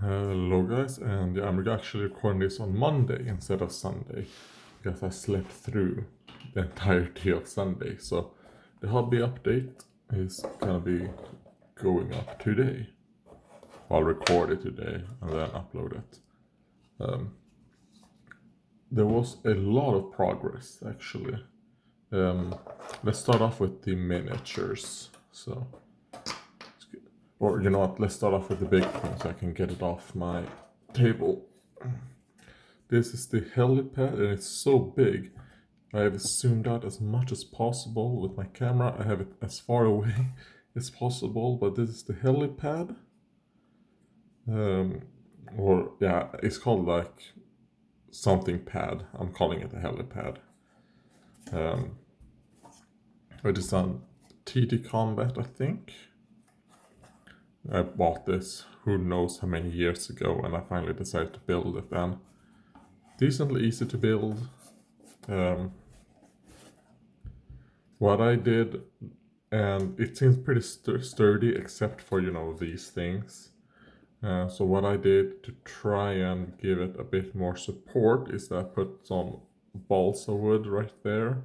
Hello guys, and yeah, I'm actually recording this on Monday instead of Sunday because I slept through the entirety of Sunday. So the hobby update is gonna be going up today. I'll record it today and then upload it. There was a lot of progress actually. Let's start off with the miniatures. Or you know what, let's start off with the big thing so I can get it off my table. This is the helipad and it's so big. I have zoomed out as much as possible with my camera. I have it as far away as possible, but this is the helipad. Or yeah, it's called like something pad. I'm calling it a helipad. It is on TD Combat, I think. I bought this who knows how many years ago, and I finally decided to build it then. Decently easy to build. What I did, and it seems pretty sturdy except for, you know, these things. So what I did to try and give it a bit more support is that I put some balsa wood right there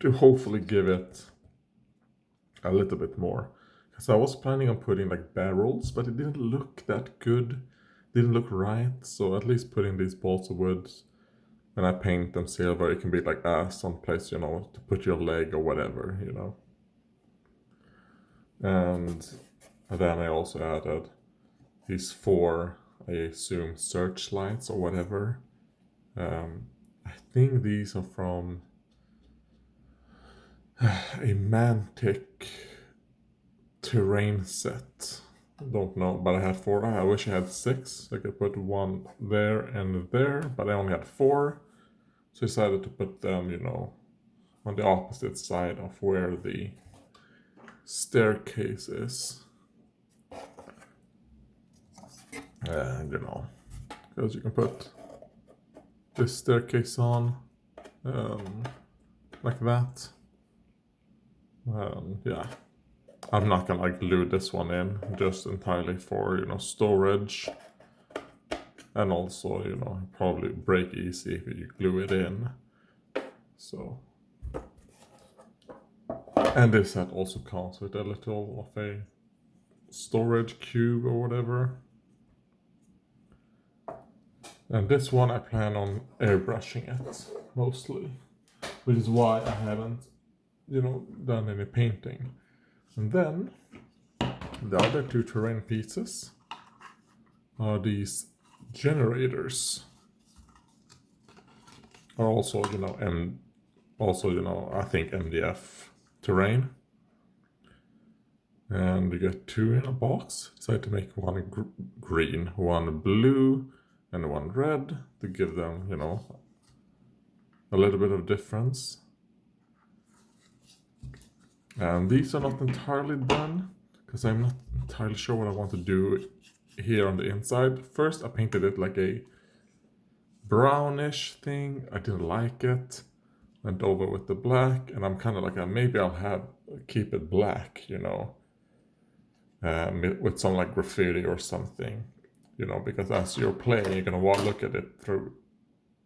to hopefully give it a little bit more. Because I was planning on putting like barrels, but it didn't look that good. Didn't look right. So at least putting these balsa woods, when I paint them silver, it can be like some place, you know, to put your leg or whatever, you know. And then I also added these four, I assume, searchlights or whatever. I think these are from a Mantic terrain set. Don't know, but I had four. I wish I had six. I could put one there and there, but I only had four. So I decided to put them, you know, on the opposite side of where the staircase is. And, you know, because you can put this staircase on like that. Yeah. I'm not gonna like glue this one in, just entirely for, you know, storage. And also, you know, probably break easy if you glue it in. So. And this set also comes with a little of a storage cube or whatever. And this one I plan on airbrushing it, mostly. Which is why I haven't, you know, done any painting. And then, the other two terrain pieces are these generators. Are also, you know, I think MDF terrain. And you get two in a box. Decided to make one green, one blue, and one red to give them, you know, a little bit of difference. And these are not entirely done because I'm not entirely sure what I want to do here on the inside. First I painted it like a brownish thing. I didn't like it. Went over with the black, and I'm kind of like, maybe I'll keep it black, you know, with some like graffiti or something, you know, because as you're playing, you're gonna look at it through,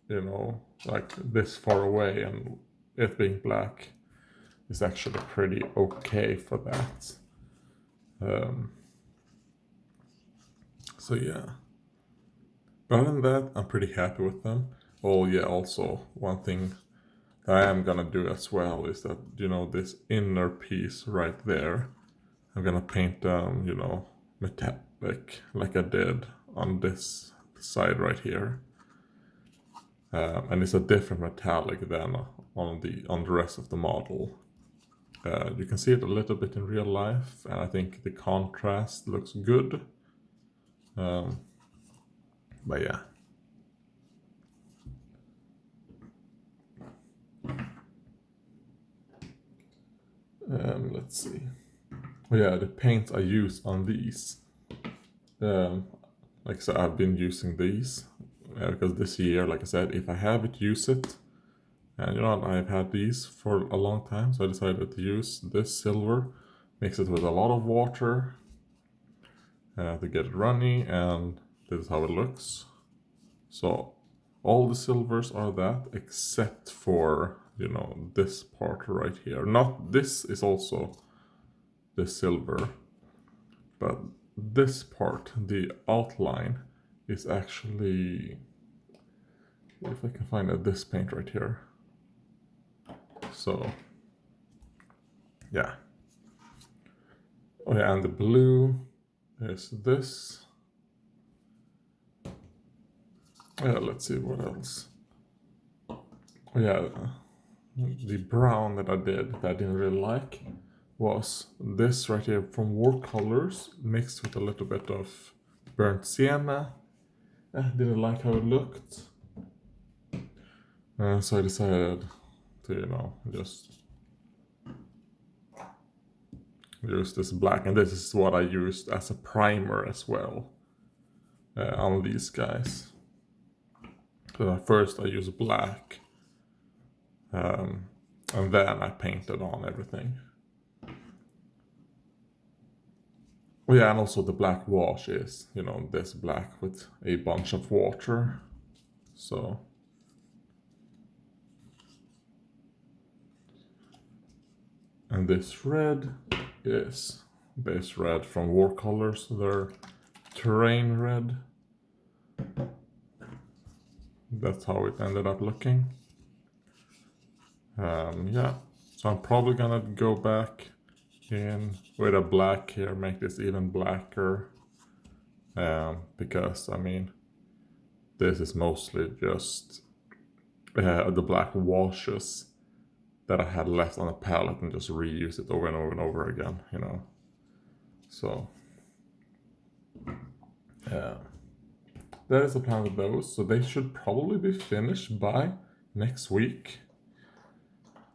you know, like this far away, and it being black is actually pretty okay for that. So yeah. But other than that, I'm pretty happy with them. Oh yeah, also one thing that I am gonna do as well is that, you know, this inner piece right there, I'm gonna paint you know, metallic like I did on this side right here. And it's a different metallic than on the rest of the model. You can see it a little bit in real life, and I think the contrast looks good. But yeah. Let's see. Oh yeah, the paints I use on these. Like I said, I've been using these because this year, like I said, if I have it, use it. And you know, I've had these for a long time, so I decided to use this silver. Mix it with a lot of water. to get it runny, and this is how it looks. So all the silvers are that except for, you know, this part right here. Not this is also the silver, but this part, the outline, is actually, if I can find this paint right here. So yeah. Oh yeah, and the blue is this. Let's see what else. Oh yeah, the brown that I did that I didn't really like was this right here from Watercolors mixed with a little bit of burnt sienna. I didn't like how it looked. So I decided to, you know, just use this black, and this is what I used as a primer as well on these guys. So first I used black, and then I painted on everything. Oh yeah, and also the black wash is, you know, this black with a bunch of water. So and this red is this red from Watercolors, their terrain red. That's how it ended up looking. Yeah, so I'm probably gonna go back in with a black here, make this even blacker, because I mean this is mostly just the black washes that I had left on the palette and just reuse it over and over and over again, you know. So yeah, that is the plan with those. So they should probably be finished by next week.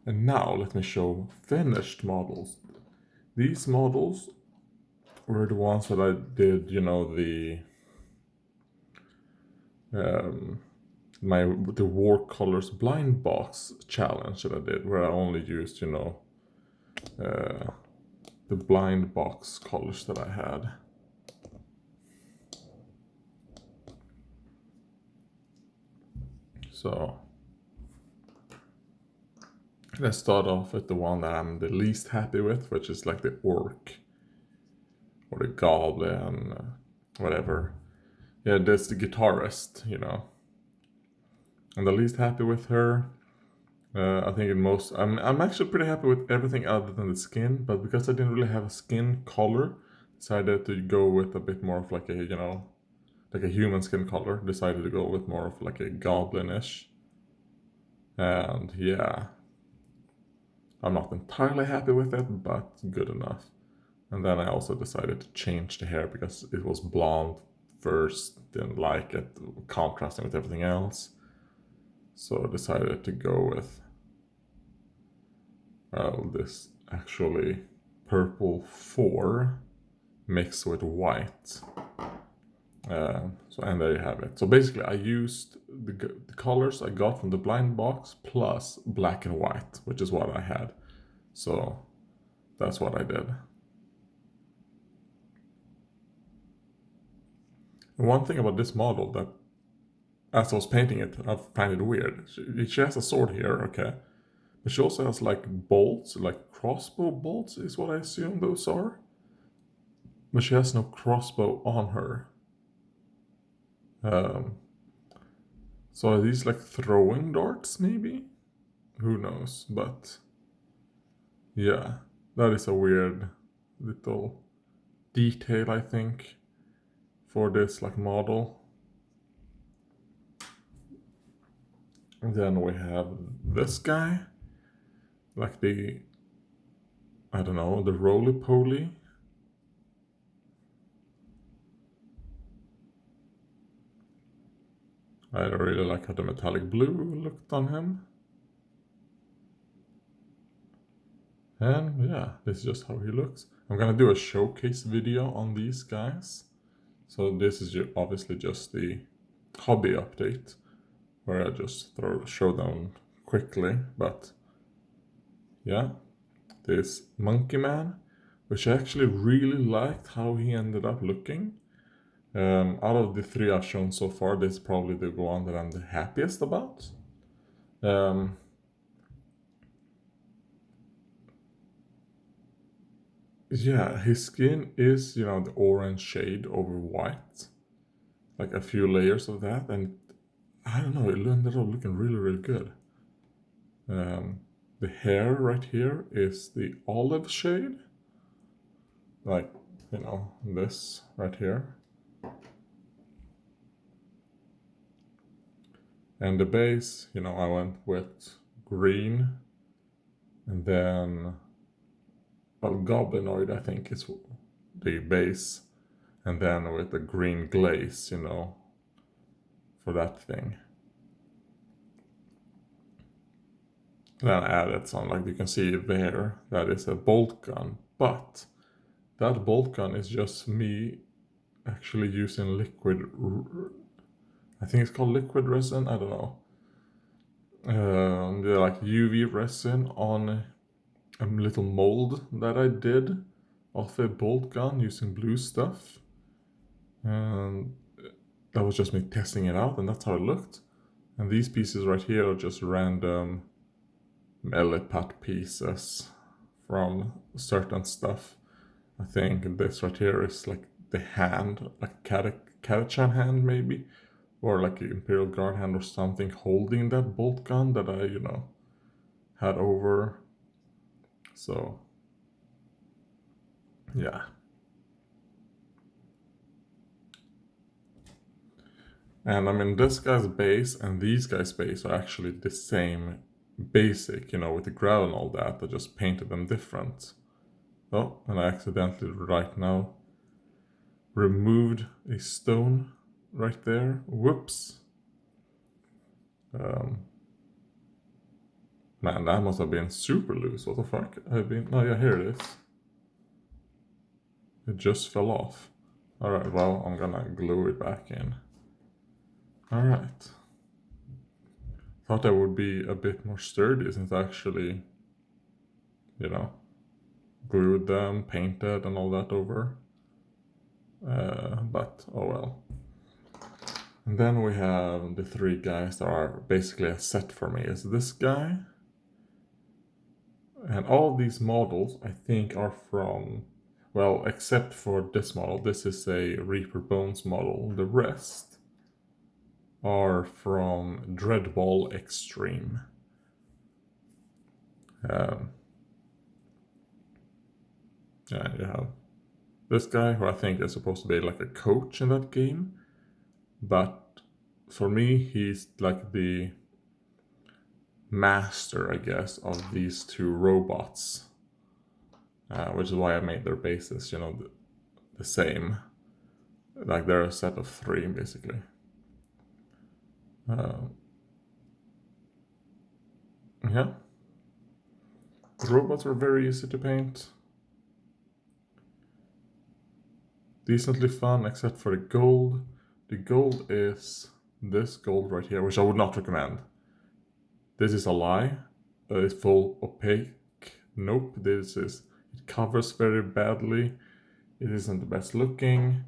And now let me show finished models. These models were the ones that I did, you know, the the Watercolors Blindbox challenge that I did, where I only used, you know, the Blindbox colors that I had. So let's start off with the one that I'm the least happy with, which is like the orc or the goblin, whatever. Yeah, that's the guitarist, you know. I'm the least happy with her. I think I'm actually pretty happy with everything other than the skin, but because I didn't really have a skin color, decided to go with a bit more of like a, you know, like a human skin color. Decided to go with more of like a goblinish. And yeah, I'm not entirely happy with it, but good enough. And then I also decided to change the hair because it was blonde first, didn't like it, contrasting with everything else. So I decided to go with this actually purple 4 mixed with white. So and there you have it. So basically I used the colors I got from the Blindbox plus black and white, which is what I had. So that's what I did. And one thing about this model that, as I was painting it, I find it weird. She has a sword here, okay. But she also has like bolts, like crossbow bolts is what I assume those are. But she has no crossbow on her. So are these like throwing darts maybe? Who knows, but yeah, that is a weird little detail I think for this like model. And then we have this guy, like the, I don't know, the roly-poly. I really like how the metallic blue looked on him. And yeah, this is just how he looks. I'm gonna do a showcase video on these guys. So this is obviously just the hobby update, where I just show them quickly. But yeah, this Monkey Man which I actually really liked how he ended up looking. Out of the three I've shown so far, this is probably the one that I'm the happiest about. Yeah, his skin is, you know, the orange shade over white. Like a few layers of that, and I don't know, it ended up looking really, really good. The hair right here is the olive shade. Like, you know, this right here. And the base, you know, I went with green, and then, well, Goblinoid, I think, is the base, and then with the green glaze, you know, for that thing. Then I added some, like you can see there, that is a bolt gun, but that bolt gun is just me actually using liquid, I think it's called liquid resin, I don't know. Like UV resin on a little mold that I did of a bolt gun using blue stuff. And that was just me testing it out, and that's how it looked. And these pieces right here are just random Mellipat pieces from certain stuff. I think this right here is like the hand, like Catachan hand maybe, or like an Imperial Guard hand or something holding that bolt gun that I, you know, had over. So, yeah. And I mean, this guy's base and these guys' base are actually the same basic, you know, with the gravel and all that. I just painted them different. Oh, and I accidentally right now removed a stone right there. Whoops. Man, that must have been super loose. What the fuck? Oh yeah, here it is. It just fell off. Alright, well, I'm gonna glue it back in. Alright. Thought that would be a bit more sturdy since I actually, you know, glued them, painted and all that over. But oh well. And then we have the three guys that are basically a set for me. Is this guy. And all these models, I think, are from, well, except for this model. This is a Reaper Bones model. The rest are from Dreadball Extreme. Yeah, you have this guy who I think is supposed to be like a coach in that game. But for me, he's like the master, I guess, of these two robots. Which is why I made their bases, you know, the same. Like they're a set of three, basically. Yeah. The robots were very easy to paint. Decently fun, except for the gold. The gold is this gold right here, which I would not recommend. This is a lie. It's full opaque. Nope, this is... It covers very badly. It isn't the best looking.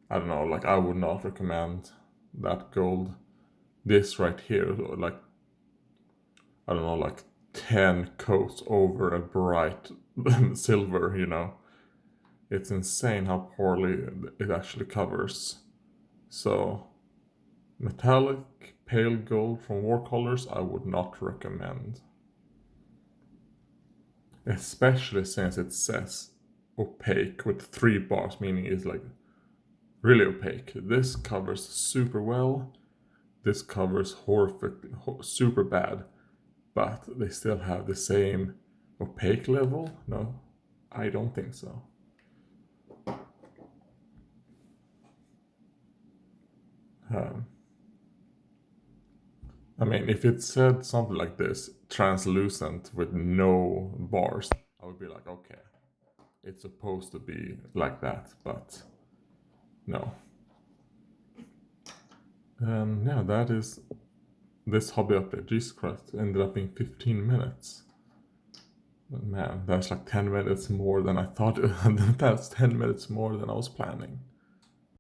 I don't know, like I would not recommend that gold. This right here, like, I don't know, like 10 coats over a bright silver, you know. It's insane how poorly it actually covers. So, metallic pale gold from War Colors I would not recommend. Especially since it says opaque with 3 bars, meaning it's like really opaque. This covers super well. This covers super bad. But they still have the same opaque level? No, I don't think so. I mean, if it said something like this, translucent with no bars, I would be like, okay, it's supposed to be like that, but no. Yeah, that is this hobby update. Jesus Christ, ended up being 15 minutes. But man, that's like 10 minutes more than I thought. That's 10 minutes more than I was planning.